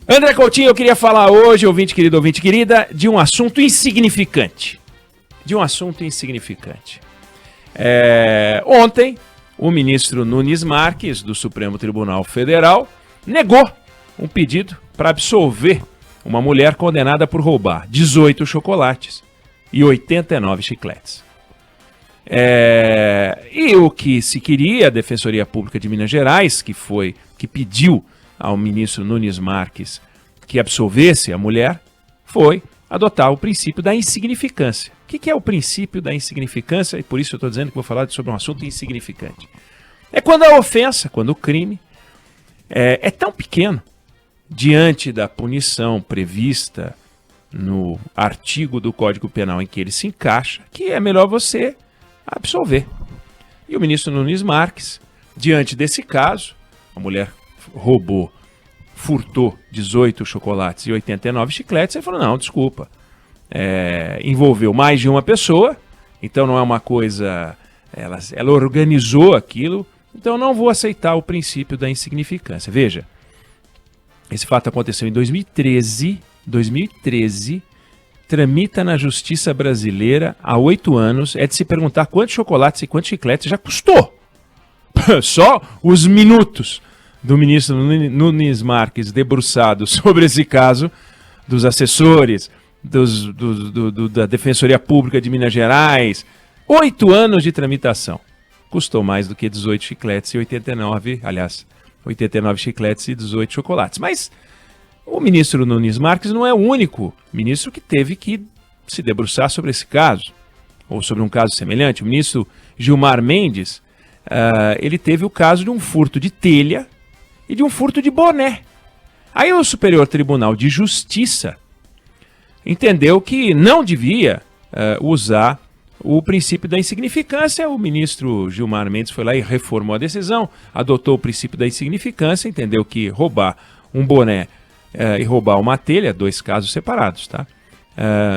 André Coutinho, eu queria falar hoje, ouvinte querida, de um assunto insignificante. Ontem, o ministro Nunes Marques, do Supremo Tribunal Federal, negou um pedido para absolver uma mulher condenada por roubar 18 chocolates e 89 chicletes. E o que se queria, a Defensoria Pública de Minas Gerais, que pediu ao ministro Nunes Marques que absolvesse a mulher, foi adotar o princípio da insignificância. O que é o princípio da insignificância? E por isso eu estou dizendo que vou falar sobre um assunto insignificante. É quando a ofensa, quando o crime é tão pequeno, diante da punição prevista no artigo do Código Penal em que ele se encaixa, que é melhor você absolver. E o ministro Nunes Marques, diante desse caso, a mulher furtou 18 chocolates e 89 chicletes, ele falou, não, desculpa, envolveu mais de uma pessoa, então não é uma coisa, ela organizou aquilo, então não vou aceitar o princípio da insignificância. Veja, esse fato aconteceu em 2013, tramita na justiça brasileira há 8 anos, é de se perguntar quantos chocolates e quantos chicletes já custou. Só os minutos do ministro Nunes Marques debruçado sobre esse caso, dos assessores, da Defensoria Pública de Minas Gerais, 8 anos de tramitação. Custou mais do que 18 chicletes e 89 chicletes e 18 chocolates. Mas o ministro Nunes Marques não é o único ministro que teve que se debruçar sobre esse caso, ou sobre um caso semelhante. O ministro Gilmar Mendes, ele teve o caso de um furto de telha e de um furto de boné. Aí o Superior Tribunal de Justiça entendeu que não devia usar o princípio da insignificância. O ministro Gilmar Mendes foi lá e reformou a decisão, adotou o princípio da insignificância, entendeu que roubar um boné e roubar uma telha, 2 casos separados, tá?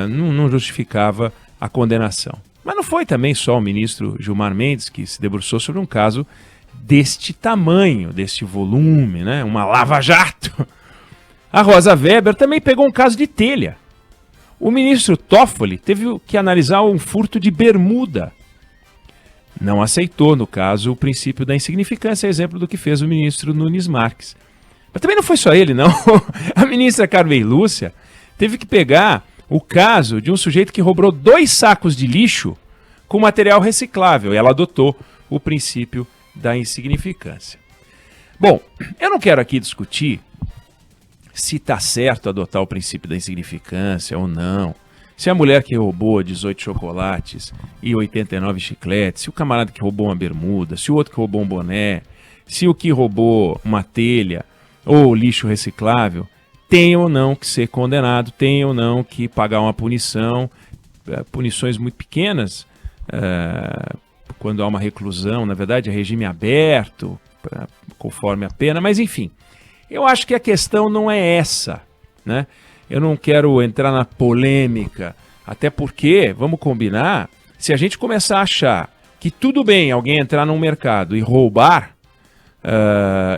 Não justificava a condenação. Mas não foi também só o ministro Gilmar Mendes que se debruçou sobre um caso deste tamanho, deste volume, né? Uma lava-jato. A Rosa Weber também pegou um caso de telha. O ministro Toffoli teve que analisar um furto de bermuda. Não aceitou, no caso, o princípio da insignificância, exemplo do que fez o ministro Nunes Marques. Mas também não foi só ele, não. A ministra Carmen Lúcia teve que pegar o caso de um sujeito que roubou 2 sacos de lixo com material reciclável. E ela adotou o princípio da insignificância. Bom, eu não quero aqui discutir se está certo adotar o princípio da insignificância ou não, se a mulher que roubou 18 chocolates e 89 chicletes, se o camarada que roubou uma bermuda, se o outro que roubou um boné, se o que roubou uma telha ou lixo reciclável, tem ou não que ser condenado, tem ou não que pagar uma punição, punições muito pequenas, quando há uma reclusão, na verdade é regime aberto, conforme a pena, mas enfim. Eu acho que a questão não é essa, né? Eu não quero entrar na polêmica, até porque, vamos combinar, se a gente começar a achar que tudo bem alguém entrar num mercado e roubar,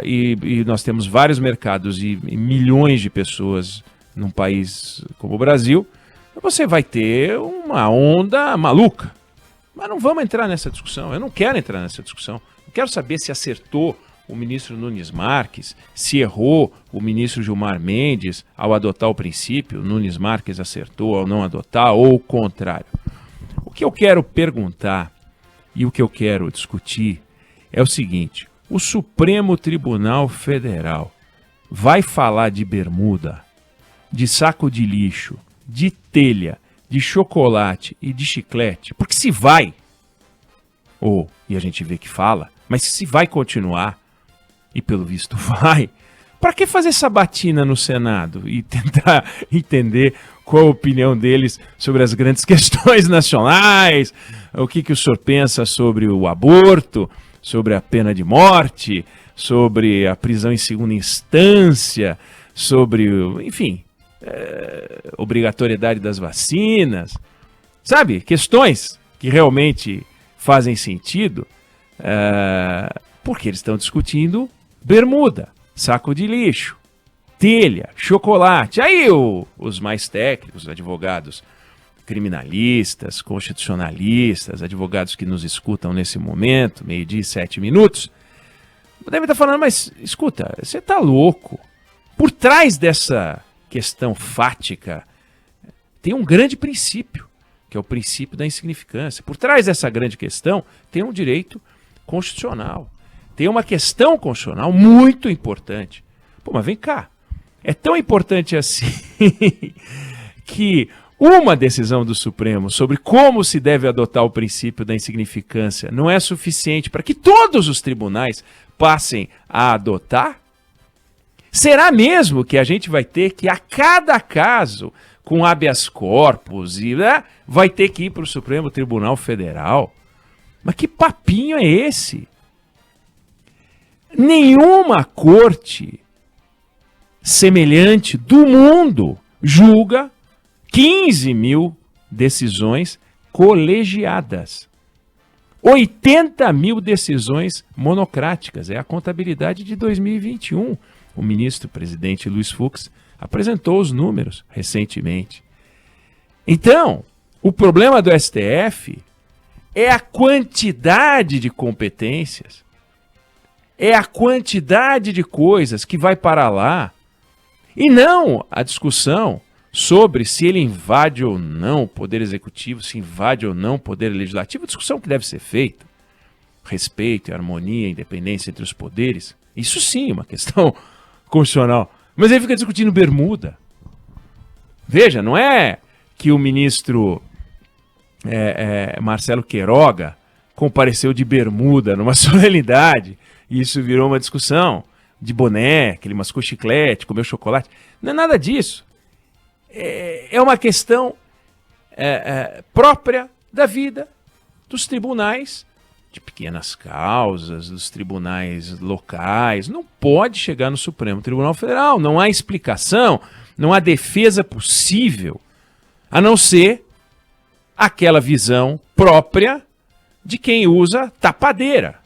e nós temos vários mercados e milhões de pessoas num país como o Brasil, você vai ter uma onda maluca. Mas não vamos entrar nessa discussão, eu não quero entrar nessa discussão. Eu quero saber se acertou o ministro Nunes Marques, se errou o ministro Gilmar Mendes ao adotar o princípio, Nunes Marques acertou ao não adotar, ou o contrário. O que eu quero perguntar e o que eu quero discutir é o seguinte: o Supremo Tribunal Federal vai falar de bermuda, de saco de lixo, de telha, de chocolate e de chiclete? Porque se vai, e a gente vê que fala, mas se vai continuar, e pelo visto vai, para que fazer sabatina no Senado e tentar entender qual a opinião deles sobre as grandes questões nacionais, o que o senhor pensa sobre o aborto, sobre a pena de morte, sobre a prisão em segunda instância, sobre, enfim, obrigatoriedade das vacinas, sabe? Questões que realmente fazem sentido, porque eles estão discutindo bermuda, saco de lixo, telha, chocolate. Aí os mais técnicos, advogados criminalistas, constitucionalistas, advogados que nos escutam nesse momento, 12h e 7 minutos, devem estar falando, mas escuta, você está louco. Por trás dessa questão fática tem um grande princípio, que é o princípio da insignificância. Por trás dessa grande questão tem um direito constitucional. Tem uma questão constitucional muito importante. Pô, mas vem cá. É tão importante assim que uma decisão do Supremo sobre como se deve adotar o princípio da insignificância não é suficiente para que todos os tribunais passem a adotar? Será mesmo que a gente vai ter que, a cada caso, com habeas corpus, vai ter que ir para o Supremo Tribunal Federal? Mas que papinho é esse? Nenhuma corte semelhante do mundo julga 15 mil decisões colegiadas. 80 mil decisões monocráticas. É a contabilidade de 2021. O ministro-presidente Luiz Fux apresentou os números recentemente. Então, o problema do STF é a quantidade de competências, é a quantidade de coisas que vai para lá, e não a discussão sobre se ele invade ou não o poder executivo, se invade ou não o poder legislativo, a discussão que deve ser feita. Respeito, harmonia, independência entre os poderes, isso sim é uma questão constitucional. Mas ele fica discutindo bermuda. Veja, não é que o ministro Marcelo Queiroga compareceu de bermuda numa solenidade e isso virou uma discussão de boné, que ele mascou chiclete, comeu chocolate. Não é nada disso. É uma questão própria da vida dos tribunais de pequenas causas, dos tribunais locais. Não pode chegar no Supremo Tribunal Federal. Não há explicação, não há defesa possível, a não ser aquela visão própria de quem usa tapadeira,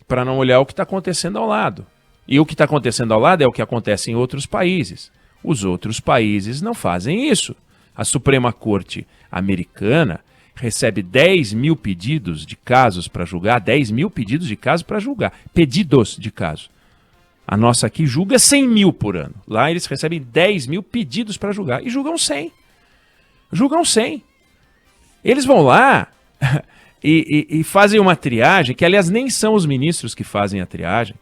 para não olhar o que está acontecendo ao lado. E o que está acontecendo ao lado é o que acontece em outros países. Os outros países não fazem isso. A Suprema Corte americana recebe 10 mil pedidos de casos para julgar, 10 mil pedidos de casos para julgar, pedidos de casos. A nossa aqui julga 100 mil por ano. Lá eles recebem 10 mil pedidos para julgar e julgam 100. Julgam 100. Eles vão lá e fazem uma triagem, que aliás nem são os ministros que fazem a triagem.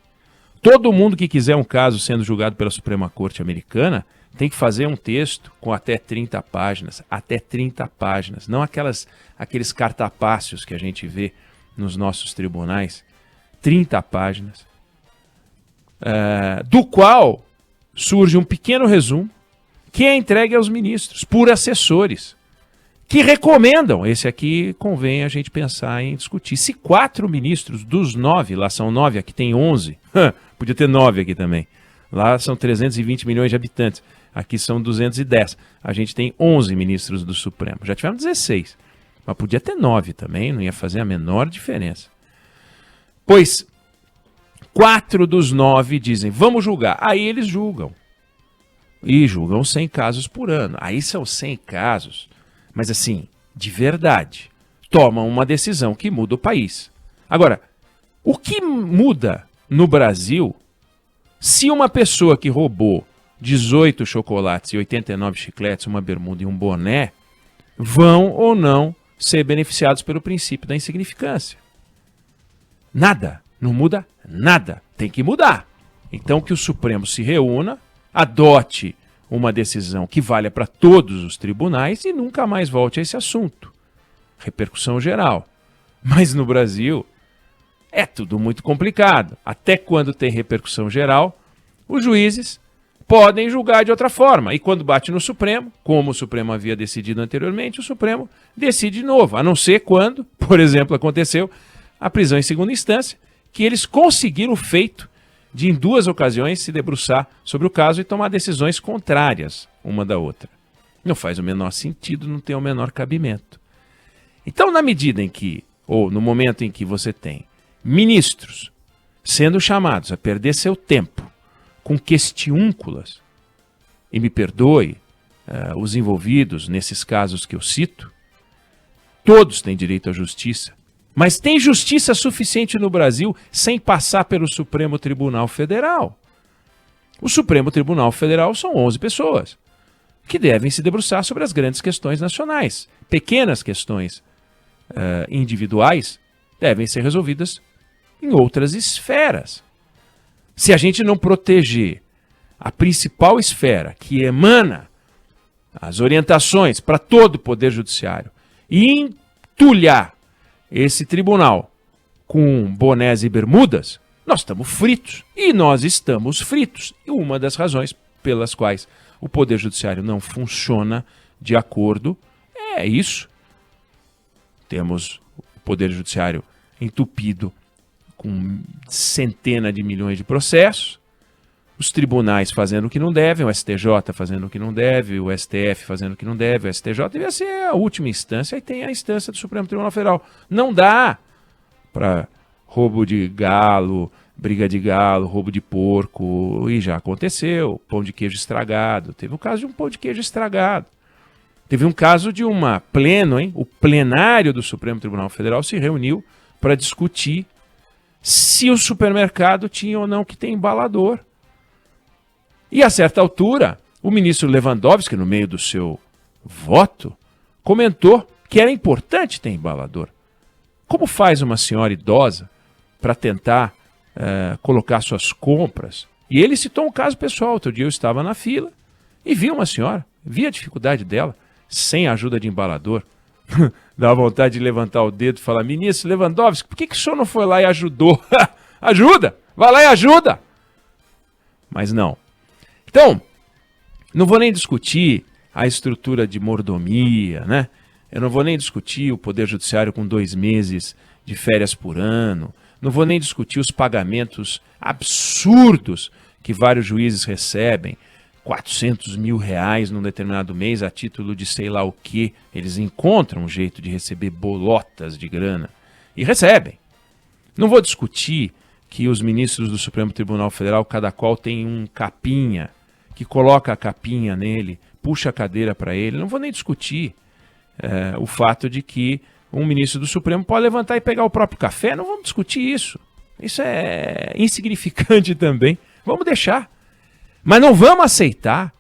Todo mundo que quiser um caso sendo julgado pela Suprema Corte americana tem que fazer um texto com até 30 páginas. Até 30 páginas. Não aqueles cartapácios que a gente vê nos nossos tribunais. 30 páginas. Do qual surge um pequeno resumo que é entregue aos ministros por assessores que recomendam. Esse aqui convém a gente pensar em discutir. Se 4 ministros dos 9, lá são 9, aqui tem 11, podia ter 9 aqui também. Lá são 320 milhões de habitantes, aqui são 210. A gente tem 11 ministros do Supremo. Já tivemos 16, mas podia ter 9 também, não ia fazer a menor diferença. Pois 4 dos 9 dizem, vamos julgar. Aí eles julgam. E julgam 100 casos por ano. Aí são 100 casos. Mas assim, de verdade, tomam uma decisão que muda o país. Agora, o que muda no Brasil se uma pessoa que roubou 18 chocolates e 89 chicletes, uma bermuda e um boné, vão ou não ser beneficiados pelo princípio da insignificância? Nada. Não muda nada. Tem que mudar. Então que o Supremo se reúna, adote uma decisão que valha para todos os tribunais e nunca mais volte a esse assunto. Repercussão geral. Mas no Brasil é tudo muito complicado. Até quando tem repercussão geral, os juízes podem julgar de outra forma. E quando bate no Supremo, como o Supremo havia decidido anteriormente, o Supremo decide de novo. A não ser quando, por exemplo, aconteceu a prisão em segunda instância, que eles conseguiram o feito de em 2 ocasiões se debruçar sobre o caso e tomar decisões contrárias uma da outra. Não faz o menor sentido, não tem o menor cabimento. Então, na medida em que, ou no momento em que você tem ministros sendo chamados a perder seu tempo com questiúnculas, e me perdoe os envolvidos nesses casos que eu cito, todos têm direito à justiça, mas tem justiça suficiente no Brasil sem passar pelo Supremo Tribunal Federal. O Supremo Tribunal Federal são 11 pessoas que devem se debruçar sobre as grandes questões nacionais. Pequenas questões individuais devem ser resolvidas em outras esferas. Se a gente não proteger a principal esfera que emana as orientações para todo o Poder Judiciário e entulhar esse tribunal com bonés e bermudas, nós estamos fritos. E nós estamos fritos. E uma das razões pelas quais o Poder Judiciário não funciona de acordo é isso. Temos o Poder Judiciário entupido com centenas de milhões de processos, os tribunais fazendo o que não devem, o STJ fazendo o que não deve, o STF fazendo o que não deve, o STJ devia ser a última instância, e tem a instância do Supremo Tribunal Federal. Não dá para roubo de galo, briga de galo, roubo de porco, e já aconteceu, pão de queijo estragado. Teve o caso de um pão de queijo estragado. Teve um caso de uma pleno, o plenário do Supremo Tribunal Federal se reuniu para discutir se o supermercado tinha ou não que ter embalador. E a certa altura, o ministro Lewandowski, no meio do seu voto, comentou que era importante ter embalador. Como faz uma senhora idosa para tentar colocar suas compras? E ele citou um caso pessoal. Outro dia eu estava na fila e vi uma senhora, vi a dificuldade dela, sem a ajuda de embalador. Dá vontade de levantar o dedo e falar: ministro Lewandowski, por que o senhor não foi lá e ajudou? Ajuda! Vai lá e ajuda! Mas não. Então, não vou nem discutir a estrutura de mordomia, né? Eu não vou nem discutir o Poder Judiciário com 2 meses de férias por ano. Não vou nem discutir os pagamentos absurdos que vários juízes recebem. 400 mil reais num determinado mês a título de sei lá o quê. Eles encontram um jeito de receber bolotas de grana. E recebem. Não vou discutir que os ministros do Supremo Tribunal Federal, cada qual tem um capinha, que coloca a capinha nele, puxa a cadeira para ele. Não vou nem discutir o fato de que um ministro do Supremo pode levantar e pegar o próprio café. Não vamos discutir isso. Isso é insignificante também. Vamos deixar. Mas não vamos aceitar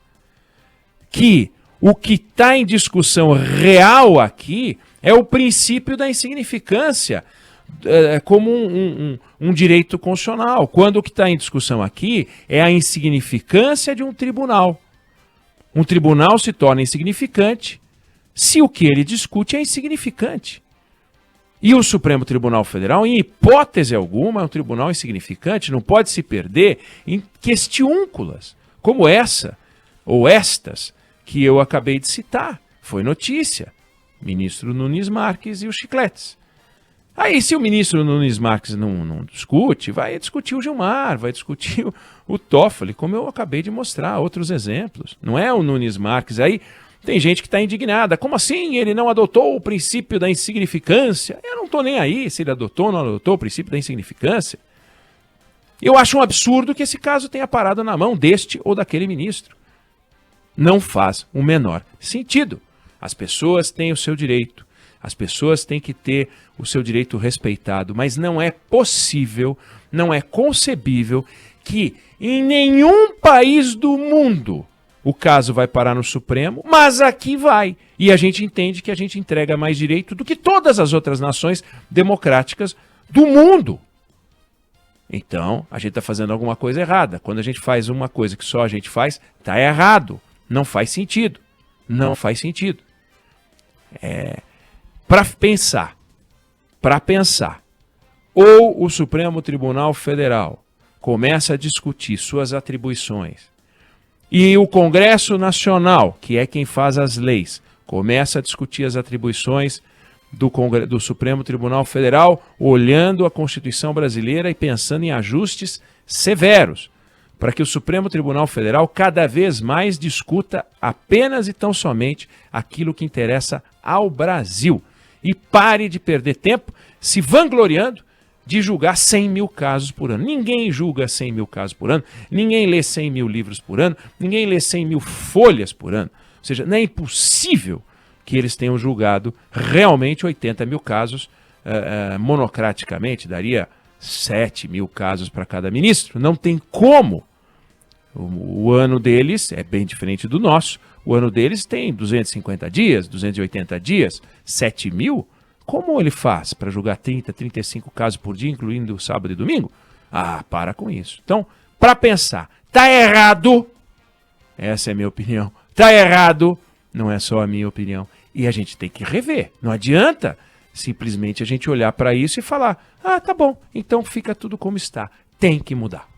que o que está em discussão real aqui é o princípio da insignificância como um direito constitucional, quando o que está em discussão aqui é a insignificância de um tribunal. Um tribunal se torna insignificante se o que ele discute é insignificante. E o Supremo Tribunal Federal, em hipótese alguma, é um tribunal insignificante, não pode se perder em questiúnculas, como essa, ou estas, que eu acabei de citar. Foi notícia. Ministro Nunes Marques e os chicletes. Aí, se o ministro Nunes Marques não discute, vai discutir o Gilmar, vai discutir o Toffoli, como eu acabei de mostrar, outros exemplos. Não é o Nunes Marques. Aí tem gente que está indignada. Como assim ele não adotou o princípio da insignificância? Eu não estou nem aí se ele adotou ou não adotou o princípio da insignificância. Eu acho um absurdo que esse caso tenha parado na mão deste ou daquele ministro. Não faz o menor sentido. As pessoas têm o seu direito. As pessoas têm que ter o seu direito respeitado, mas não é possível, não é concebível que em nenhum país do mundo o caso vai parar no Supremo, mas aqui vai. E a gente entende que a gente entrega mais direito do que todas as outras nações democráticas do mundo. Então, a gente está fazendo alguma coisa errada. Quando a gente faz uma coisa que só a gente faz, está errado. Não faz sentido. Não faz sentido. Para pensar, ou o Supremo Tribunal Federal começa a discutir suas atribuições e o Congresso Nacional, que é quem faz as leis, começa a discutir as atribuições do Supremo Tribunal Federal, olhando a Constituição brasileira e pensando em ajustes severos, para que o Supremo Tribunal Federal cada vez mais discuta apenas e tão somente aquilo que interessa ao Brasil. E pare de perder tempo se vangloriando de julgar 100 mil casos por ano. Ninguém julga 100 mil casos por ano, ninguém lê 100 mil livros por ano, ninguém lê 100 mil folhas por ano. Ou seja, não é impossível que eles tenham julgado realmente 80 mil casos monocraticamente, daria 7 mil casos para cada ministro. Não tem como. O ano deles é bem diferente do nosso. O ano deles tem 250 dias, 280 dias, 7 mil. Como ele faz para julgar 30, 35 casos por dia, incluindo sábado e domingo? Ah, para com isso. Então, para pensar, tá errado, essa é a minha opinião, tá errado, não é só a minha opinião. E a gente tem que rever. Não adianta simplesmente a gente olhar para isso e falar, ah, tá bom, então fica tudo como está. Tem que mudar.